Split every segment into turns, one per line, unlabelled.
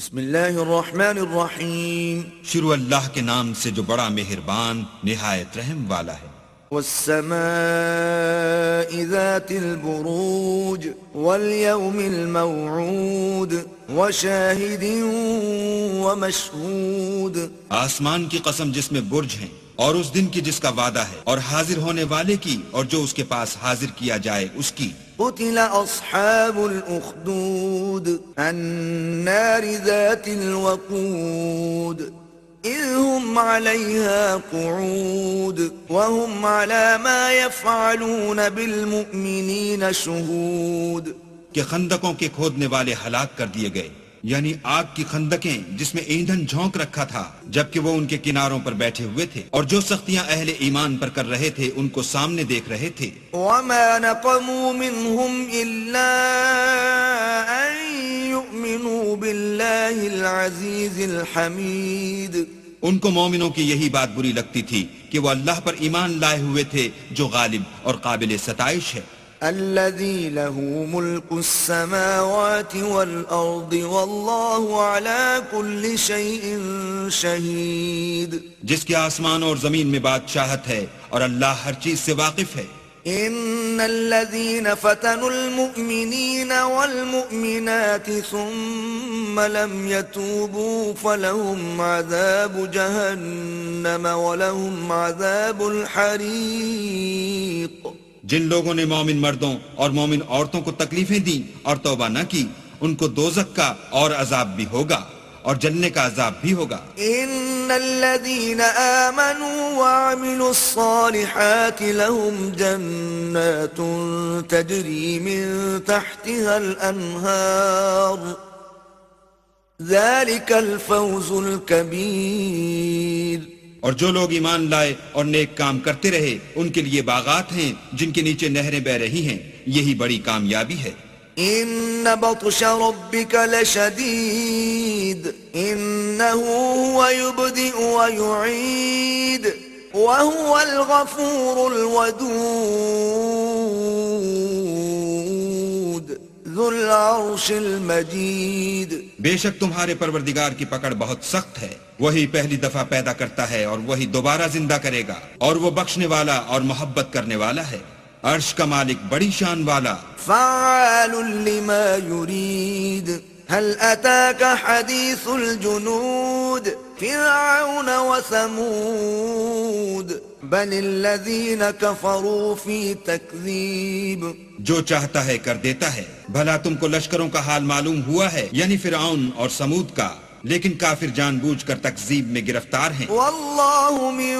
بسم اللہ الرحمن الرحیم
شروع اللہ کے نام سے جو بڑا مہربان نہایت رحم والا ہے۔
والسماء ذات البروج واليوم الموعود وشاہد ومشہود۔
آسمان کی قسم جس میں برج ہیں، اور اس دن کی جس کا وعدہ ہے، اور حاضر ہونے والے کی اور جو اس کے پاس حاضر کیا جائے اس کی۔
قتل اصحاب الاخدود النار ذات الوقود اذ هم عليها قعود وهم على ما يفعلون بالمؤمنين شهود۔
کہ خندقوں کے کھودنے والے ہلاک کر دیے گئے، یعنی آگ کی خندقیں جس میں ایندھن جھونک رکھا تھا، جبکہ وہ ان کے کناروں پر بیٹھے ہوئے تھے، اور جو سختیاں اہل ایمان پر کر رہے تھے ان کو سامنے دیکھ رہے تھے۔
وما نقموا منهم إلا أن يؤمنوا بالله العزيز الحميد۔
ان کو مومنوں کی یہی بات بری لگتی تھی کہ وہ اللہ پر ایمان لائے ہوئے تھے جو غالب اور قابل ستائش ہے۔
الذي له ملك السماوات والأرض والله على كل شيء شهيد۔
جس کے آسمان اور زمین میں بادشاہت ہے اور اللہ ہر چیز سے واقف ہے۔
ان الذين فتنوا المؤمنين والمؤمنات ثم لم يتوبوا فلهم عذاب جهنم ولهم عذاب الحريق۔
جن لوگوں نے مومن مردوں اور مومن عورتوں کو تکلیفیں دیں اور توبہ نہ کی، ان کو دوزخ کا اور عذاب بھی ہوگا اور جلنے کا عذاب بھی ہوگا۔
ان الذين آمنوا وعملوا الصالحات لهم جنات تجري من تحتها الأنهار ذلك الفوز الكبير۔
اور جو لوگ ایمان لائے اور نیک کام کرتے رہے ان کے لیے باغات ہیں جن کے نیچے نہریں بہ رہی ہیں، یہی بڑی کامیابی ہے۔
ان بطش ربك لشديد انه هو يبدئ ويعيد وهو الغفور الودود ذو العرش المجيد۔
بے شک تمہارے پروردگار کی پکڑ بہت سخت ہے، وہی پہلی دفعہ پیدا کرتا ہے اور وہی دوبارہ زندہ کرے گا، اور وہ بخشنے والا اور محبت کرنے والا ہے، عرش کا مالک بڑی شان والا۔
فعال لما يريد هل أتاك حديث الجنود فرعون وثمود بل الذين كفروا في تكذيب۔
جو چاہتا ہے کر دیتا ہے، بھلا تم کو لشکروں کا حال معلوم ہوا ہے، یعنی فرعون اور سمود کا، لیکن کافر جان بوجھ کر تکذیب میں گرفتار ہیں۔
والله من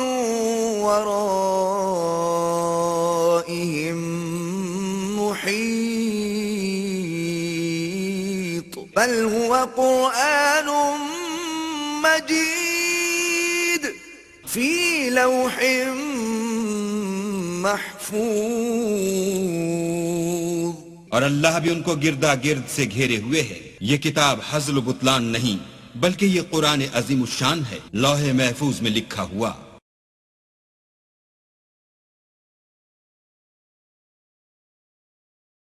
ورائهم محيط بل هو قرآن مجيد في لوح محفوظ۔
اور اللہ بھی ان کو گردا گرد سے گھیرے ہوئے ہے۔ یہ کتاب ہزل و بطلان نہیں، بلکہ یہ قرآن عظیم الشان ہے، لوح محفوظ میں لکھا ہوا۔